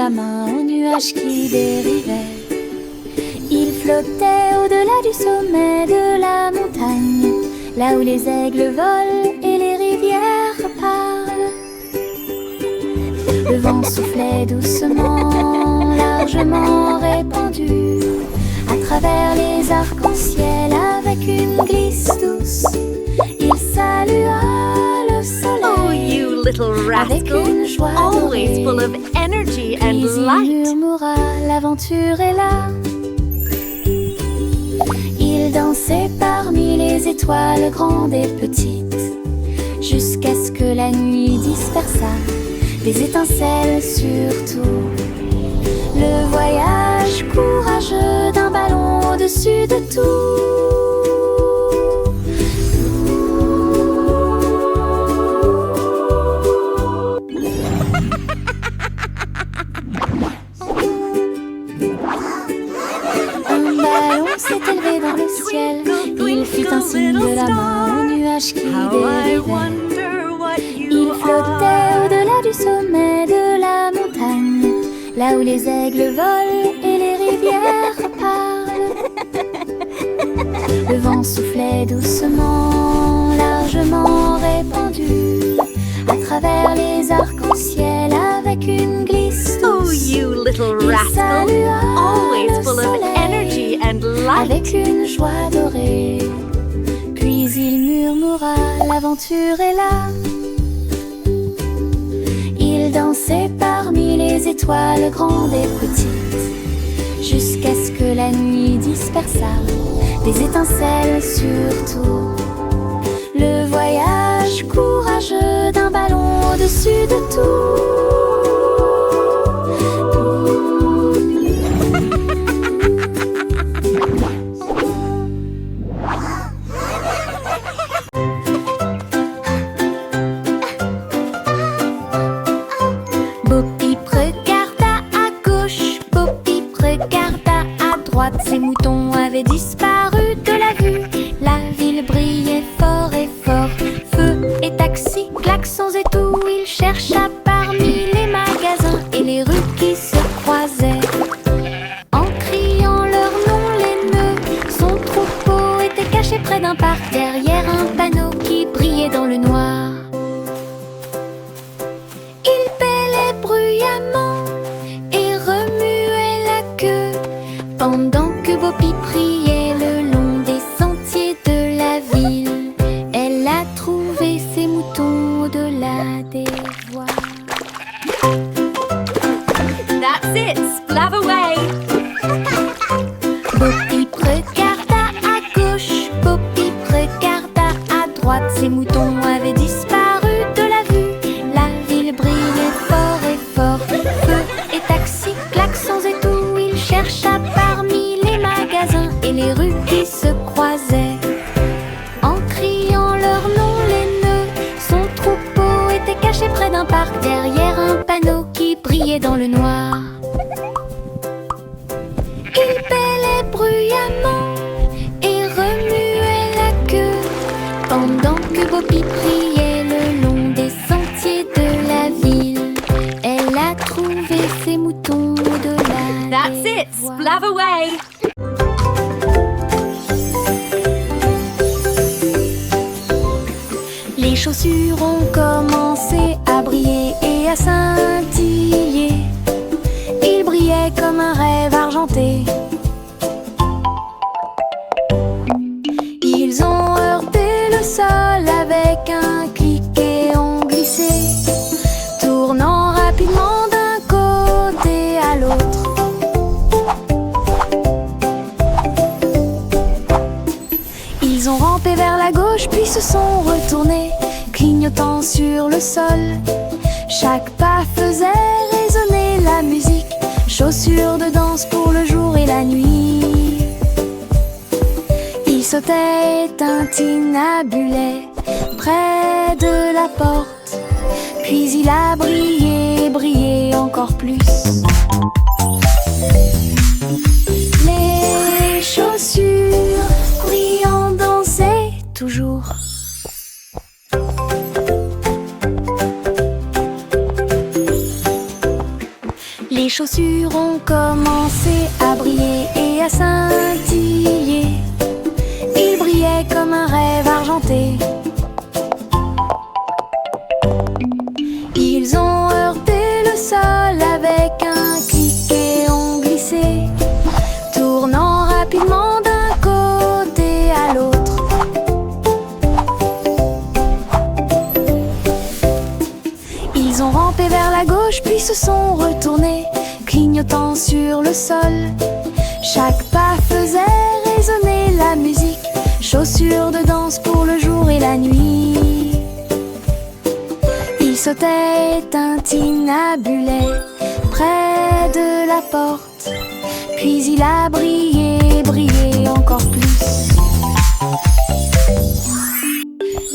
la main aux nuages qui dérivaient. Il flottait au-delà du sommet de la montagne, là où les aigles volent et les rivières parlent. Le vent soufflait doucement, largement répandu, à travers les arcs-en-ciel avec une glisse douce. Il salua le soleil. Oh, you little avec rascal, une joie always dorée. full of energy and Puis il light. murmura, l'aventure est là. Il dansait parmi les étoiles grandes et petites, jusqu'à ce que la nuit dispersât des étincelles surtout. Le voyage courageux d'un ballon au-dessus de tout. Un ballon s'est élevé dans le ciel. Il fit un signe de la main aux nuages qui How I dérivaient. wonder what Il you flottait are. au-delà du sommet de la montagne, là où les aigles volent et les rivières parlent. Le vent soufflait doucement, largement répandu, à travers les arcs-en-ciel avec une glisse Oh, douce. you little Il rascal, salua always le full of soleil energy and light. avec une joie dorée. Puis il murmura, l'aventure est là. Il dansait parmi les étoiles grandes et petites, jusqu'à ce que la nuit dispersât des étincelles surtout. Le voyage courageux d'un ballon au-dessus de tout. Bo Peep regarda à gauche, Bo Peep regarda à droite. Ses moutons avaient disparu de la vue. La ville brillait fort et fort. Feu et taxis, klaxons et tout. Il chercha parmi les magasins et les rues qui se croisaient. En criant leur nom, les nœuds, son troupeau était caché près d'un parc, derrière un panneau qui brillait dans le noir. Il bêlait bruyamment et remuait la queue, pendant que Bo Peep priait le long des sentiers de la ville. Elle a trouvé ses moutons au-delà des voies. That's it, splav away. Bo Peep regarda à gauche, Bo Peep regarda à droite. Ses moutons avaient disparu de la vue. La ville brillait fort et fort. Feu et taxis, klaxons et tout. Il chercha parmi les magasins et les rues qui se croisaient. En criant leur nom, les nœuds, son troupeau était caché près d'un parc, derrière un panneau qui brillait dans le noir. Il bêlait bruyamment et remuait la queue, pendant que Bo Peep priait le long des sentiers de la ville. Elle a trouvé ses moutons au-delà That's des it, voies. splav away. Les chaussures ont commencé à briller et à scintiller. Ils brillaient comme un rêve argenté. Ils ont heurté le sol avec un clic et ont glissé, tournant rapidement d'un côté à l'autre. Ils ont rampé vers la gauche puis se sont retournés, clignotant sur le sol. Chaque pas faisait résonner la musique, chaussures de danse pour le jour et la nuit. Ils sautaient et tintinabulaient près de la porte, puis il a brillé, brillé encore plus. Les chaussures brillant dansaient toujours. Les commencé à briller et à scintiller. Il brillait comme un rêve argenté. Ils ont heurté le sol avec un clic et ont glissé, tournant rapidement d'un côté à l'autre. Ils ont rampé vers la gauche puis se sont retournés, clignotant sur le sol. Chaque pas faisait résonner la musique, chaussures de danse pour le jour et la nuit. Il sautait, tintinabulait près de la porte, puis il a brillé, brillé encore plus.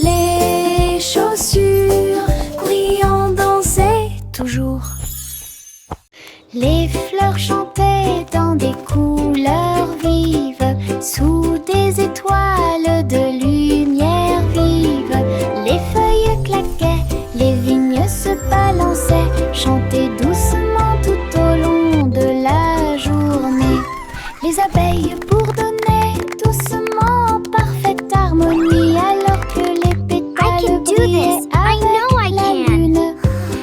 Les chaussures brillantes dansaient toujours. Les fleurs chantaient dans des couleurs vives, sous des étoiles de lumière vive. Les feuilles claquaient, les vignes se balançaient, chantaient doucement tout au long de la journée. Les abeilles bourdonnaient doucement en parfaite harmonie, alors que les pétales brillaient avec la lune.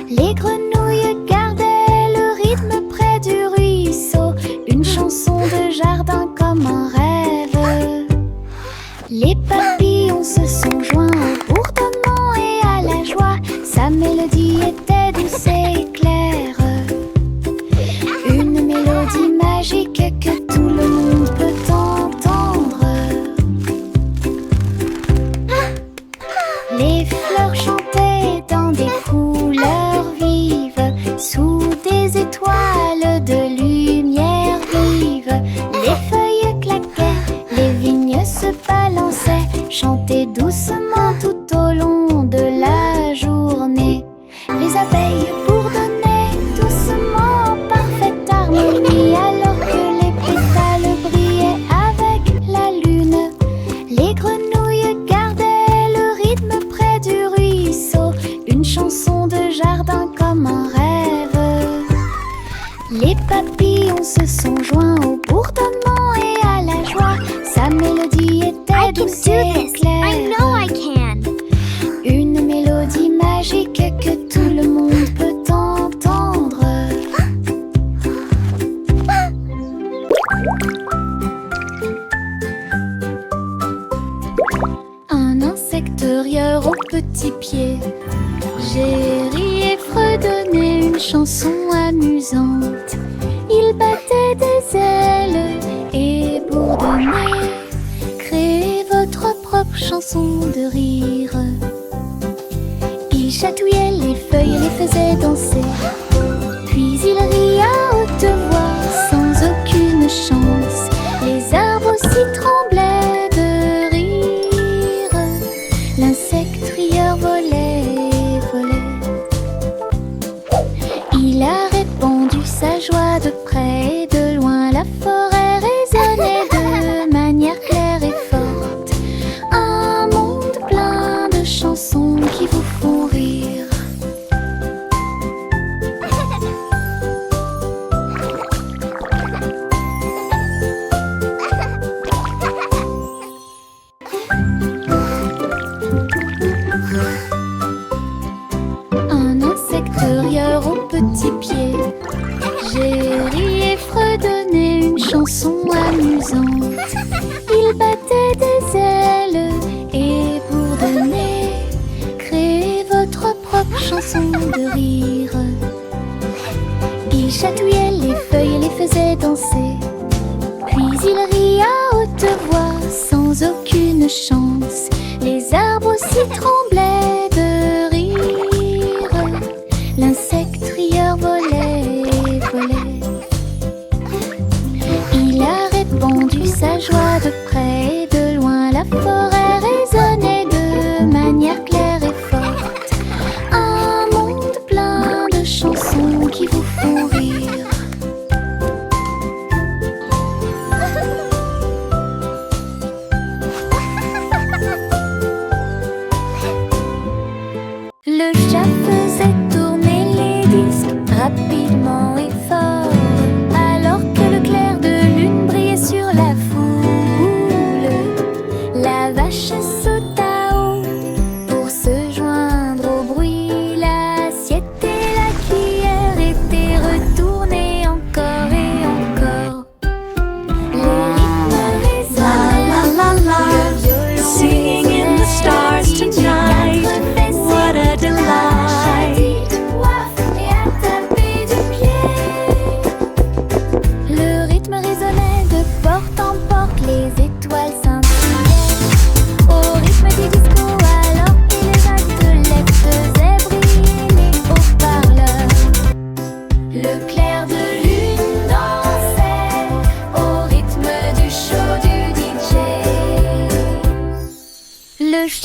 Les grenouilles gardaient le rythme près du ruisseau, une chanson de jardin comme un rêve. Les papillons se sont joints au bourdonnement et à la joie. Sa mélodie était douce et claire, une mélodie magique que tout le monde peut entendre. Les fleurs chantaient dans des couleurs vives, sous des étoiles de lumière vive. Les feuilles claquaient, les vignes se balançaient, chantaient doucement tout au long de la journée. Les abeilles bourdonnaient doucement en parfaite harmonie, alors que les pétales brillaient avec la lune. Les grenouilles gardaient le rythme près du ruisseau, une chanson de jardin comme un rêve. Les papillons se sont joints au bourdonnement et à la joie. Sa mélodie était douce et claire, une mélodie magique que tout le monde peut entendre. Un insecte-rieur aux petits pieds, j'ai ri et fredonné une chanson amusante. Il battait des ailes et bourdonnait. Créez votre propre chanson de rire. Il chatouillait les feuilles et les faisait danser, puis il rit à haute voix sans aucune chance. Les arbres aussi tremblaient de rire. L'insecte rieur volait, volait. Il a répandu sa joie de près et de loin. La forêt résonnait de manière claire et forte. Un monde plein de chansons qui vous font rire. Un insecte-rieur aux petits pieds, j'ai ri et fredonné une chanson amusante. Il battait des ailes et bourdonnait. Créez votre propre chanson de rire. Il chatouillait les feuilles et les faisait danser, puis il rit à haute voix sans aucune chance. Les arbres aussi tremblaient de rire. L'insecte rieur volait, volait. Il a répandu sa joie de près et de loin. La forêt résonnait de manière claire et forte. Un monde plein de chansons qui vous font rire.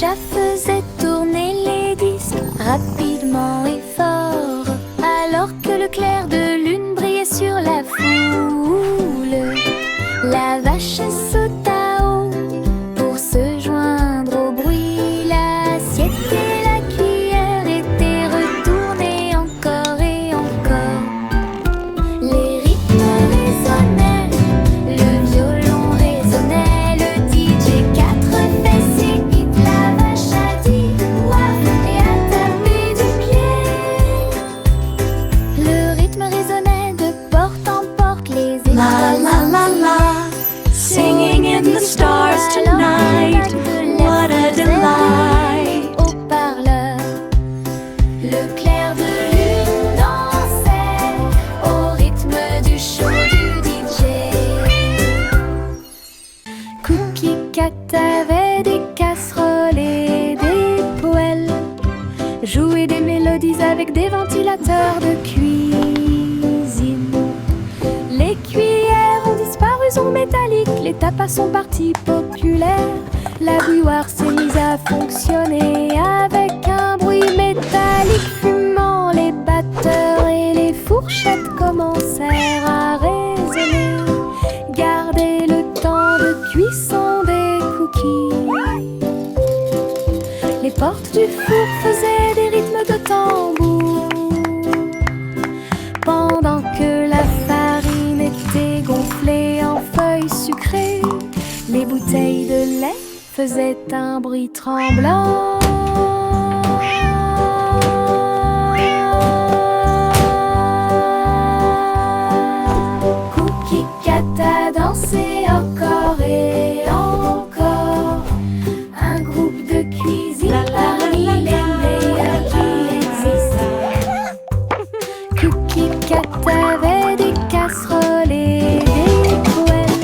chat faisait tourner les disques rapidement et fort, alors que le clair de lune brillait sur la foule. La vache sauta haut pour se joindre au bruit. L'assiette et la cuillère étaient retournées encore et encore. Les rythmes résonnaient, le violon résonnait, le DJ 4 fesses imite la vache a dit ouah et a tapé du pied. Le rythme résonnait de porte en porte, les étoiles. La la la la, singing in the stars tonight. What a delight! Au parleur, le clair de lune dansait au rythme du show du DJ. Cookie Cat avait des casseroles et des poêles, jouait des mélodies avec des ventilateurs de cuisine. Les cuillères ont disparu, sont métalliques, les tapas sont partis populaires. La bouilloire s'est mise à fonctionner avec un bruit métallique fumant. Les batteurs et les fourchettes commencèrent à résonner. Gardez le temps de cuisson des cookies. Les portes du four faisaient des rythmes de tambour, pendant que la farine était gonflée en feuilles sucrées. Les bouteilles de lait faisaient un bruit tremblant. Cookie Cat a dansé encore et encore. Un groupe de cuisine parmi les meilleurs qui existent. Cookie Cat avait des casseroles et des poêles,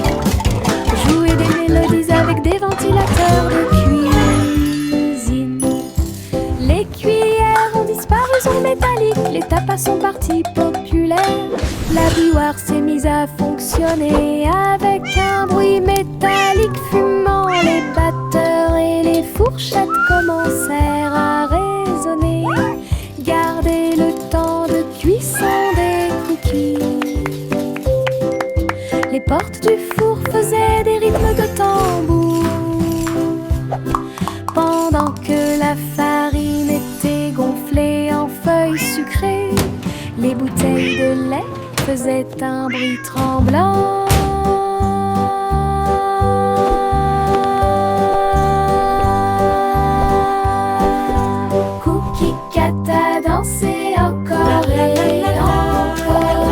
jouait des mélodies avec des ventilateurs de cuisine. Les cuillères ont disparu, sont métalliques, les tapas sont partis populaires. La bouilloire s'est mise à fonctionner avec un bruit métallique fumant. Les batteurs et les fourchettes commencèrent à résonner. Gardez le temps de cuisson des cookies. Les portes du four faisaient des rythmes de tambour, pendant que la farine était gonflée en feuilles sucrées. Les bouteilles de lait faisaient un bruit tremblant. Cookie Cat a dansé encore et encore.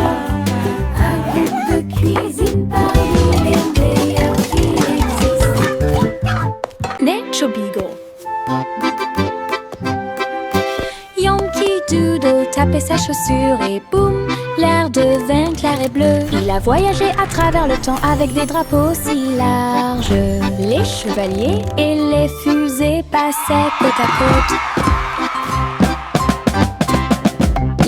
Un groupe de cuisine parmi les meilleurs qui existent. Nature Beagle. Yankee Doodle tapait sa chaussure et boum, l'air devint clair et bleu. Il a voyagé à travers le temps avec des drapeaux si larges. Les chevaliers et les fusées passaient côte à côte.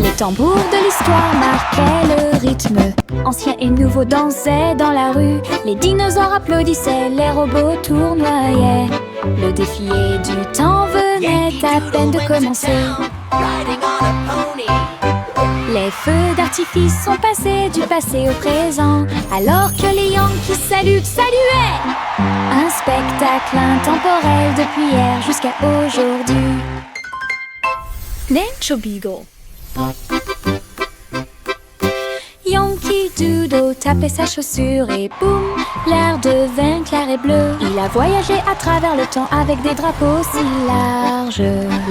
Les tambours de l'histoire marquaient le rythme. Anciens et nouveaux dansaient dans la rue. Les dinosaures applaudissaient, les robots tournoyaient. Le défilé du temps venait à peine de commencer. Les feux d'artifice sont passés du passé au présent, alors que les Yankees saluaient. Un spectacle intemporel depuis hier jusqu'à aujourd'hui. Nature Beagle. Yankee Doodle tapait sa chaussure et boum, l'air devint clair et bleu. Il a voyagé à travers le temps avec des drapeaux si larges.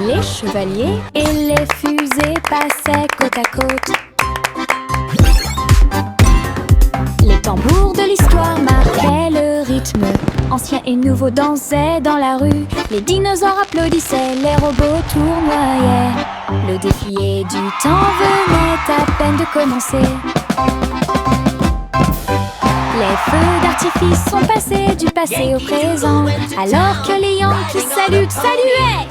Les chevaliers et les fusées passaient côte à côte. Les tambours de l'histoire marquaient le rythme. Anciens et nouveaux dansaient dans la rue. Les dinosaures applaudissaient, les robots tournoyaient. Le défilé du temps venait à peine de commencer. Les feux d'artifice sont passés du passé au présent, alors que les Yankees saluaient.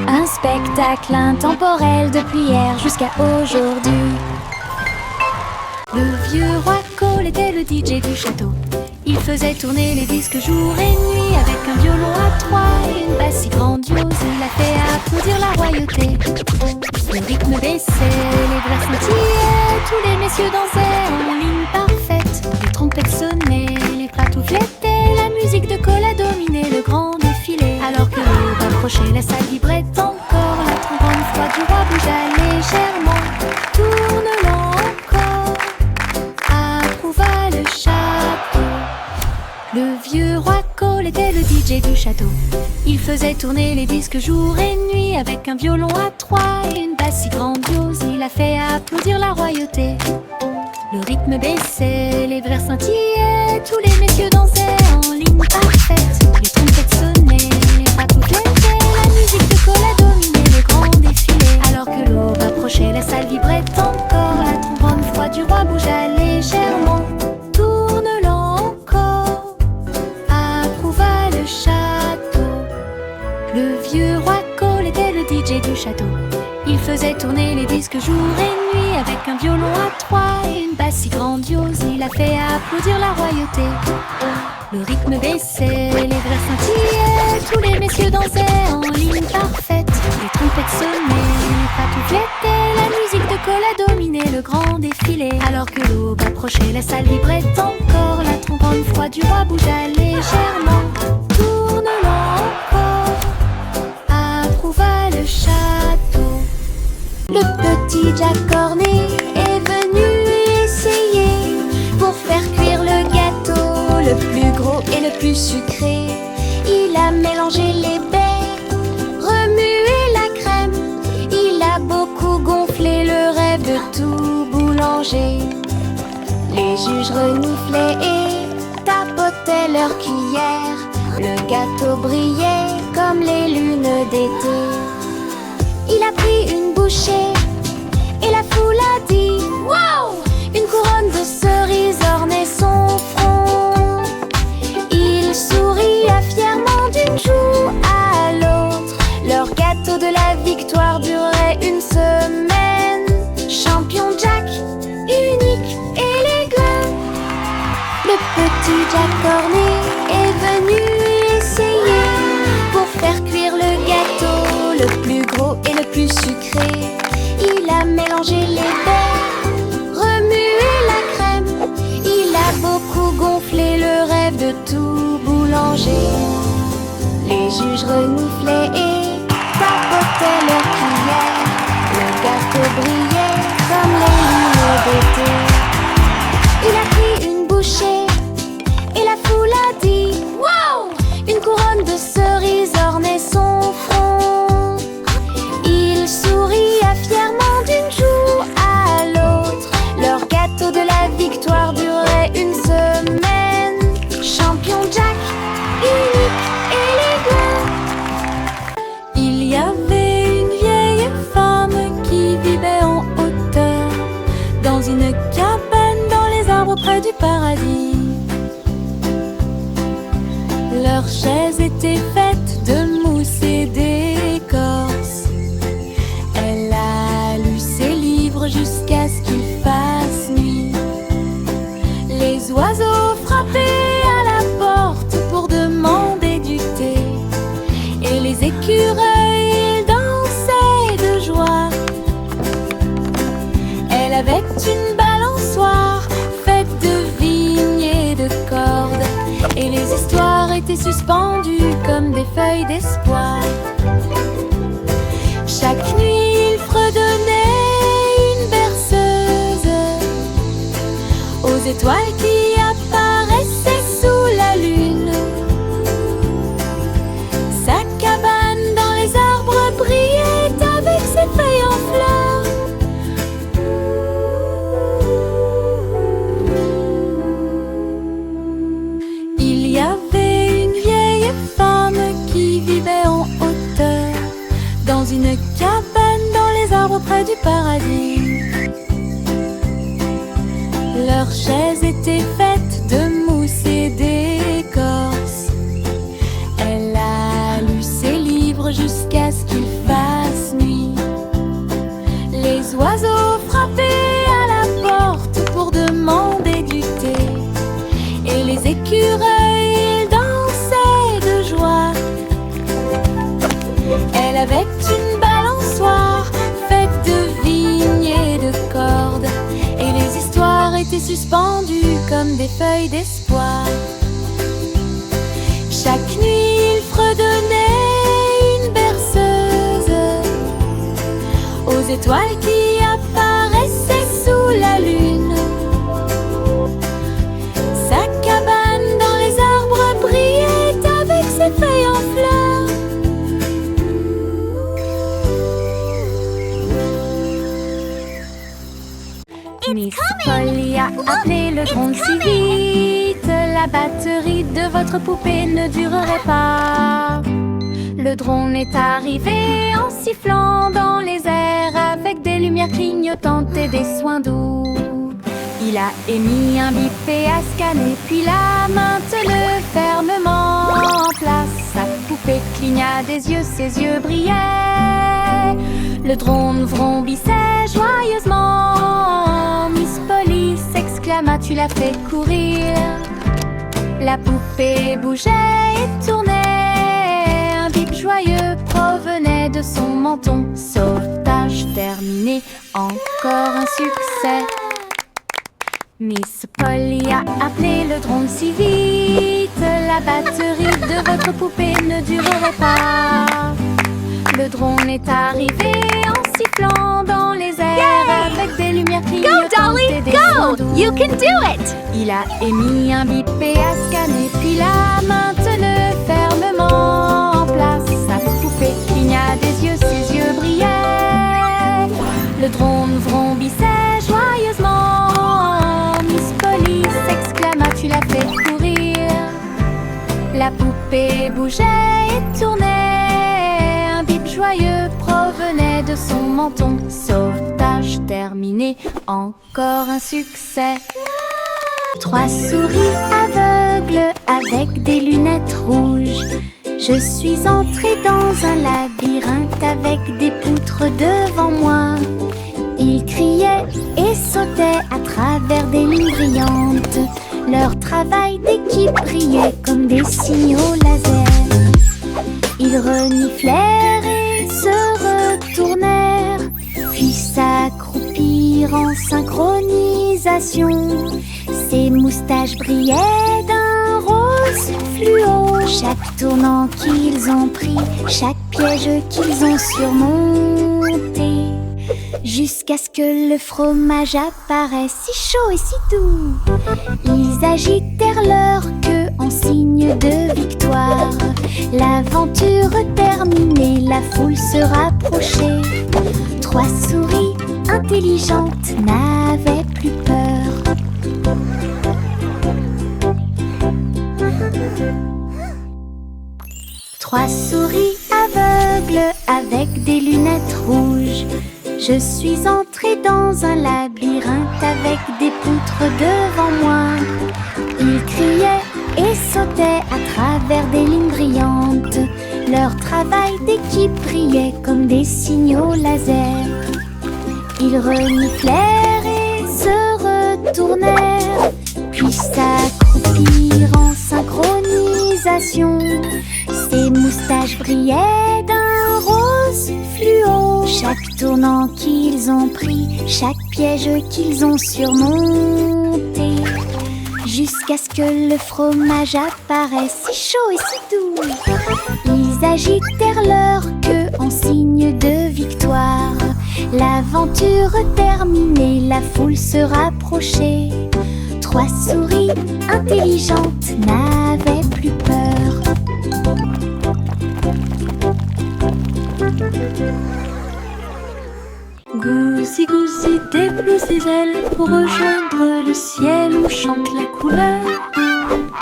Un spectacle intemporel depuis hier jusqu'à aujourd'hui. Le vieux roi Cole était le DJ du château. Il faisait tourner les disques jour et nuit avec un violon à trois et une basse si grandiose. Il a fait applaudir la royauté. Le rythme baissait, les verres scintillaient, tous les messieurs dansaient en ligne parfaite. Les trompettes sonnaient, les plateaux flétaient, la musique de Cola dominait le grand défilé. Alors que l'aube approchait, la salle vibrait encore. La trombone froide du roi bougea légèrement. Tourne-le encore, approuva le château. Le vieux roi Cole était le DJ du château. Il faisait tourner les disques jour et nuit avec un violon à trois et une basse si grandiose. Il a fait applaudir la royauté. Le rythme baissait, les verres scintillaient, tous les messieurs dansaient en ligne parfaite. Les trompettes sonnaient, les bateaux flétaient, la musique de Cola dominait le grand défilé. Alors que l'aube approchait, la salle vibrait encore. La trombone froide du roi bougea légèrement. Tourne-le encore, approuva le château. Le vieux roi Cole était le DJ du château. Il faisait tourner les disques jour et nuit avec un violon à trois et une basse si grandiose. Il a fait applaudir la royauté. Le rythme baissait, les verres scintillaient, tous les messieurs dansaient en ligne parfaite. Les trompettes sonnaient, les patous flétaient, la musique de Cola dominait le grand défilé. Alors que l'aube approchait, la salle vibrait encore. La trombone froide du roi bougea légèrement. Tourne-le encore, approuva le château. Le petit Jack Cornet est venu essayer pour faire cuire le gâteau le plus gros et le plus sucré. Il a mélangé les baies, remué la crème. Il a beaucoup gonflé le rêve de tout boulanger. Les juges reniflaient et tapotaient leur cuillère. Le gâteau brillait comme les lunes d'été. Il a pris une bouchée et la foule a dit wow! Une couronne de cerises ornait son front. Il souria fièrement d'une joue à l'autre. Leur gâteau de la victoire durait une semaine. Champion Jack, unique, élégant. Le petit Jack Cornet est venu essayer pour faire cuire le gâteau le plus gros et le plus sucré. Il a mélangé les baies, remué la crème. Il a beaucoup gonflé le rêve de tout boulanger. Les juges reniflaient et tapotaient leur cuillère. Le gâteau brillait comme les lunes d'été. Il a pris une bouchée et la foule a dit wow! Une couronne de cerises ornait son front. Il souria fièrement d'une joue à l'autre. Leur gâteau de la victoire durait une semaine. Champion Jack, unique, élégant. Il y avait une vieille femme qui vivait en hauteur, dans une cabane dans les arbres près du paradis. Leurs chaises étaient faites de mousse et d'écorce. Elle a lu ses livres jusqu'à ce qu'il fasse nuit. Les oiseaux frappaient à la porte pour demander du thé. Et les écureuils dansaient de joie. Elle avait une balançoire faite de vignes et de cordes. Et les histoires étaient suspendues comme des feuilles d'espoir. Chaque nuit, il fredonnait une berceuse aux étoiles qui apparaissaient sous la lune. Sa cabane dans les arbres brillait avec ses feuilles en fleurs. Il y avait une vieille femme qui vivait en hauteur, dans une cabane dans les arbres près du paradis. Leurs chaises étaient faites de mousse et d'écorce. Elle a lu ses livres jusqu'à ce qu'il fasse nuit. Les oiseaux frappaient à la porte pour demander du thé. Et les écureuils écureuils, ils dansaient de joie. Elle avait une balançoire faite de vignes et de cordes, et les histoires étaient suspendues comme des feuilles d'espoir. Chaque nuit, il fredonnait une berceuse aux étoiles qui apparaissaient sous la lune. Sa cabane dans les arbres brillait avec ses feuilles en fleurs. Miss Polly a appelé le drone si vite, la batterie de votre poupée ne durerait pas. Le drone est arrivé en sifflant dans les airs avec des lumières clignotantes et des soins doux. Il a émis un bip et a scanné, puis l'a maintenu fermement en place. Sa poupée cligna des yeux, ses yeux brillaient. Le drone vrombissait joyeusement. Miss Polly s'exclama, tu l'as fait courir. La poupée bougeait et tournait. Un bip joyeux provenait de son menton. Sauvetage terminé, encore un succès. Miss Polly a appelé le drone si vite, la batterie de votre poupée ne durerait pas. Le drone est arrivé en sifflant dans les airs avec des lumières clignotantes et des sons doux. You can do it! Il a émis un bip et a scanné, puis l'a maintenu fermement en place. Sa poupée cligna des yeux, ses yeux brillaient. Le drone vrombissait joyeusement. Miss Polly s'exclama, tu l'as fait courir. La poupée bougeait et tournait. Un bip joyeux provenait de son menton. Sauvetage terminé, encore un succès. 3 souris aveugles avec des lunettes rouges. Je suis entrée dans un labyrinthe avec des poutres devant moi. Ils criaient et sautaient à travers des lignes brillantes. Leur travail d'équipe brillait comme des signaux laser. Ils reniflèrent et se retournèrent, puis s'accroupirent en synchronisation. Ses moustaches brillaient d'un rose fluo. Chaque tournant qu'ils ont pris, chaque piège qu'ils ont surmonté, jusqu'à ce que le fromage apparaisse si chaud et si doux. Ils agitèrent leur queue en signe de victoire. L'aventure terminée, la foule se rapprochait. 3 souris intelligentes n'avaient plus peur. 3 souris aveugles avec des lunettes rouges. Je suis entrée dans un labyrinthe avec des poutres devant moi. Ils criaient et sautaient à travers des lignes brillantes. Leur travail d'équipe brillait comme des signaux laser. Ils reniflèrent et se retournèrent, puis s'accroupirent en synchronisation. Ses moustaches brillaient d'un rose fluo. Chaque tournant qu'ils ont pris, chaque piège qu'ils ont surmonté, jusqu'à ce que le fromage apparaisse si chaud et si doux. Ils agitèrent leur queue en signe de victoire. L'aventure terminée, la foule se rapprochait. 3 souris intelligentes n'avaient plus peur. Goosey, goosey, déploie ses ailes pour rejoindre le ciel où chante la couleur.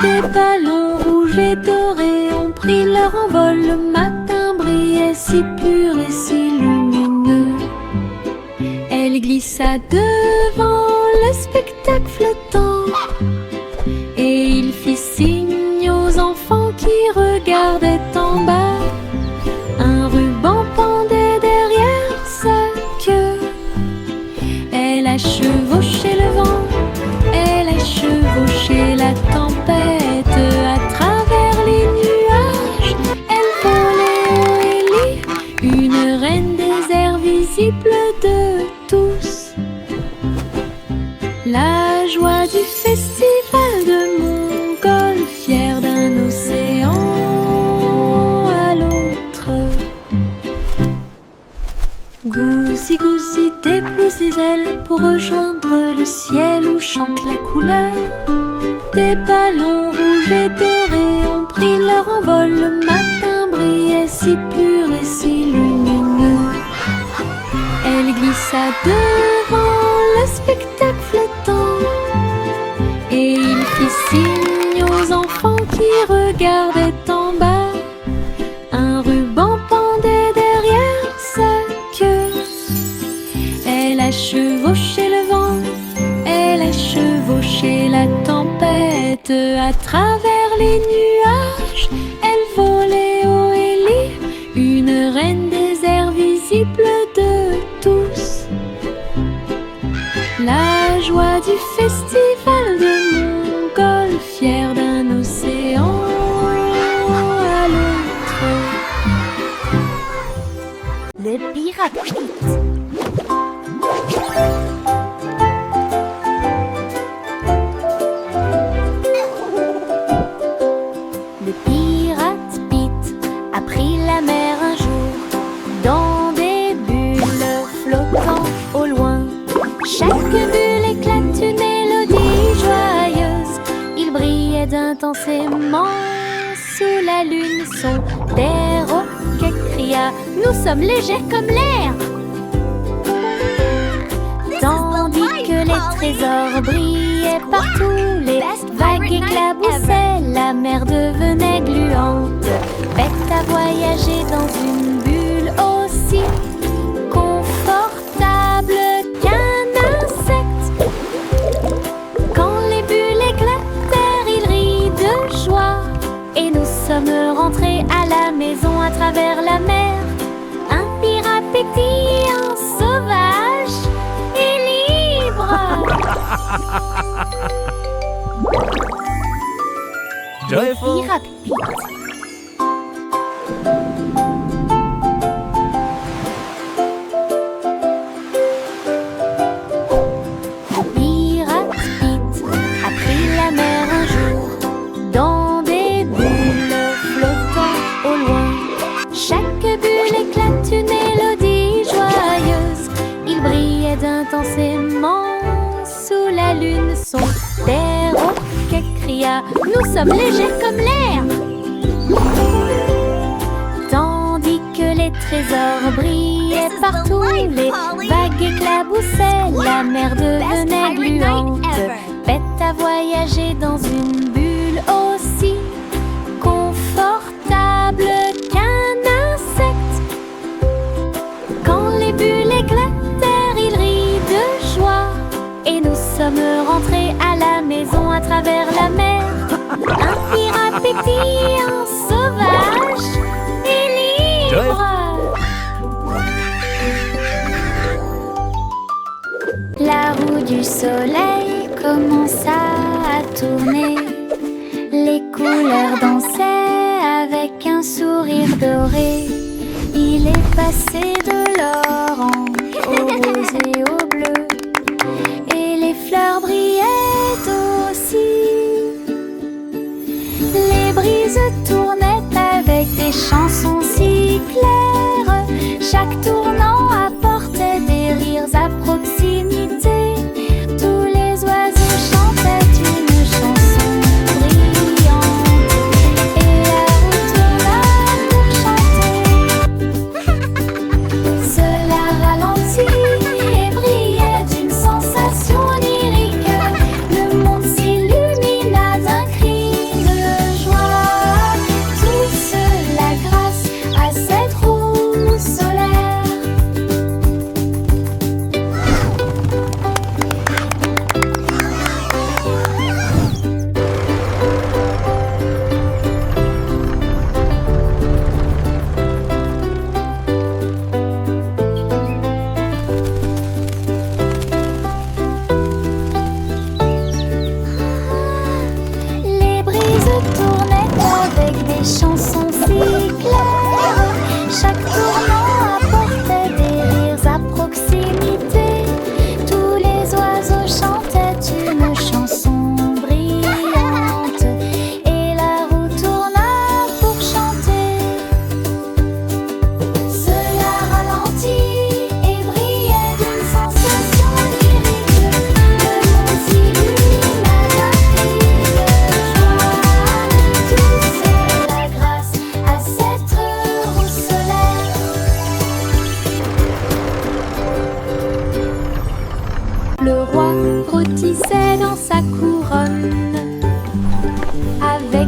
Des ballons rouges et dorés ont pris leur envol. Le matin brillait si pur et si lumineux. Elle glissa devant le spectacle flottant, et il fit signe aux enfants qui regardaient en bas. Un ruban pendait derrière sa queue. Elle a chevauché le vent, elle a chevauché la tempête. Lousy-gousy dépousse des ailes pour rejoindre le ciel où chante la couleur. Des ballons rouges et dorés ont pris leur envol. Le matin brillait si pur et si lumineux. Elle glissa devant le spectacle flottant et il fit signe aux enfants qui regardaient en bas. Un ruban pendait derrière sa queue. Elle a chevauché le vent, elle a chevauché la tempête. À travers les nuages, elle volait haut et libre, une reine des airs visible de tous. La joie du festival de montgolfière d'un océan à l'autre. Le pirate Pete. Le pirate Pete a pris la mer un jour dans des bulles flottant au loin. Chaque bulle éclate une mélodie joyeuse. Il brillait intensément sous la lune. Son perroquet cria: nous sommes légers comme l'air. Tandis que les trésors brillaient partout, les vagues éclaboussaient, la mer devenait gluante. Bête à voyager dans une bulle aussi confortable qu'un insecte. Quand les bulles éclatèrent, il rit de joie et nous sommes rentrés à la maison à travers la mer. Un pirate pétillant, sauvage et libre. Joyful. Pirate Pete. Le pirate Pete a pris la mer un jour dans des bulles flottant au loin. Chaque bulle éclate une mélodie joyeuse. Il brillait intensément sous la lune. Son perroquet cria: nous sommes légers comme l'air. Tandis que les trésors brillaient partout, les vagues éclaboussaient, la mer devenait gluante. Bête à voyager dans une bulle aussi confortable qu'un insecte. Quand les bulles éclatèrent, il rit de joie et nous sommes rentrés à la maison à travers la mer. Un pirate pétillant, sauvage et libre. La roue du soleil commença à tourner. Les couleurs dansaient avec un sourire doré. Il est passé de l'orange au rose et au bleu, et les fleurs brillaient aussi. Les brises tournaient avec des chansons si claires. Chaque tournant apportait des rires à proximité. Tous les oiseaux chantaient une chanson brillante, et la roue tourna pour chanter. Cela ralentit et brillait d'une sensation lyrique. Le monde s'illumina d'un cri de joie. Tout cela grâce à cette roue solaire.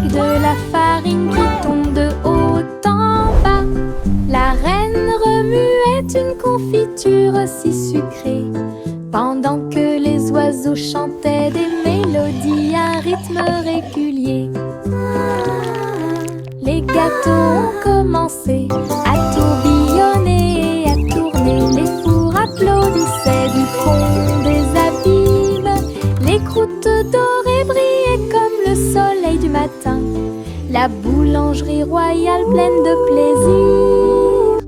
avec de la farine qui tombe de haut en bas. La reine remuait une confiture si sucrée, pendant que les oiseaux chantaient des mélodies à rythme régulier. Les gâteaux ont commencé à tourbillonner et à tourner. Les fours applaudissaient du fond des abîmes. Les croûtes dorées brillaient comme le soleil du matin. La boulangerie royale pleine de plaisir.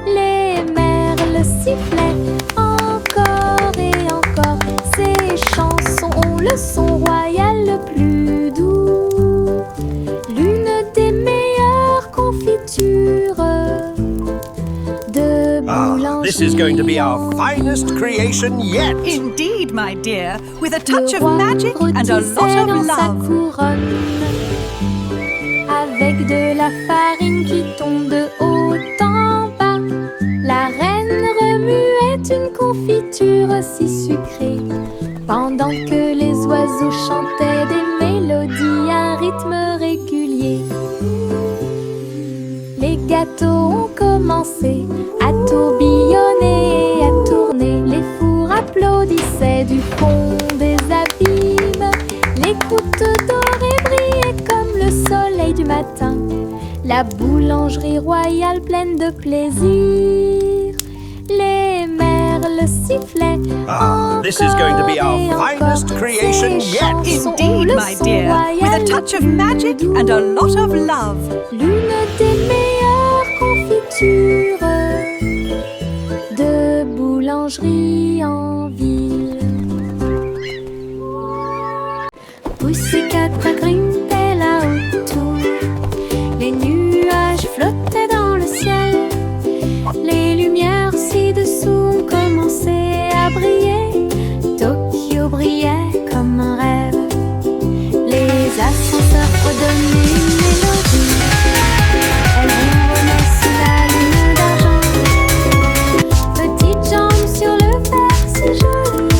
Les merles sifflaient encore et encore. Ces chansons ont le son royal le plus doux. L'une des meilleures confitures de boulangerie. This is going to be our finest creation yet. Indeed, my dear, with a touch of magic and a lot of dans sa love. couronne, avec de la farine qui tombe de haut en bas. La reine remuait une confiture si sucrée, pendant que les oiseaux chantaient des mélodies à un rythme régulier. Les gâteaux ont commencé à tourbillonner et à tourner. Les fours applaudissaient du fond des abîmes. Les croûtes dorées brillaient comme le soleil du matin. La boulangerie royale pleine de plaisir. Les merles sifflaient encore This is going to be our et finest encore. creation Ces yet. chansons ont Indeed, le my son dear, with a royal touch of le magic plus and a doux. lot of love. L'une des meilleures confitures de boulangerie en ville. Pussycat grimpait là-haut tout. Les nuages flottaient dans le ciel. Les lumières ci-dessous ont commencé à briller. Tokyo brillait comme un rêve. Les ascenseurs redonnaient une mélodie. Elles ronronnaient sous la lune d'argent. Petite jambe sur le verre si jolie.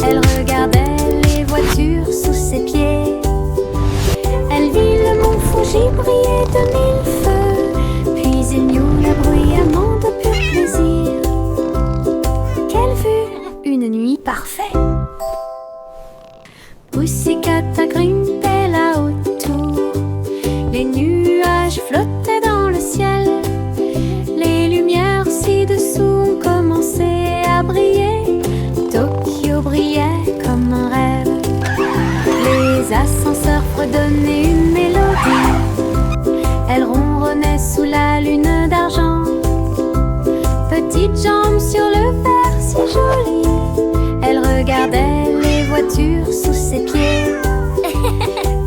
Elle regardait les voitures sous ses pieds. Elle vit le mont Fuji briller de mille feux. Puis il n'y eut le bruyamment de pur plaisir. Quelle vue! Une nuit parfaite. Pussycat grimpait là autour. Les nuages flottaient dans le ciel. Les lumières ci-dessous ont commencé à briller. Tokyo brillait comme un rêve. Les ascenseurs fredonnaient une mélodie. Elle ronronnait sous la lune d'argent. Petite jambe sur le verre si jolie. Elle regardait les voitures sous ses pieds.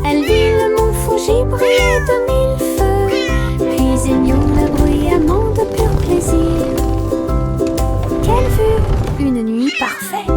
Elle vit le mont Fuji briller de mille feux. Puis il n'y eut le bruyamment de pur plaisir. Quelle vue! Une nuit parfaite.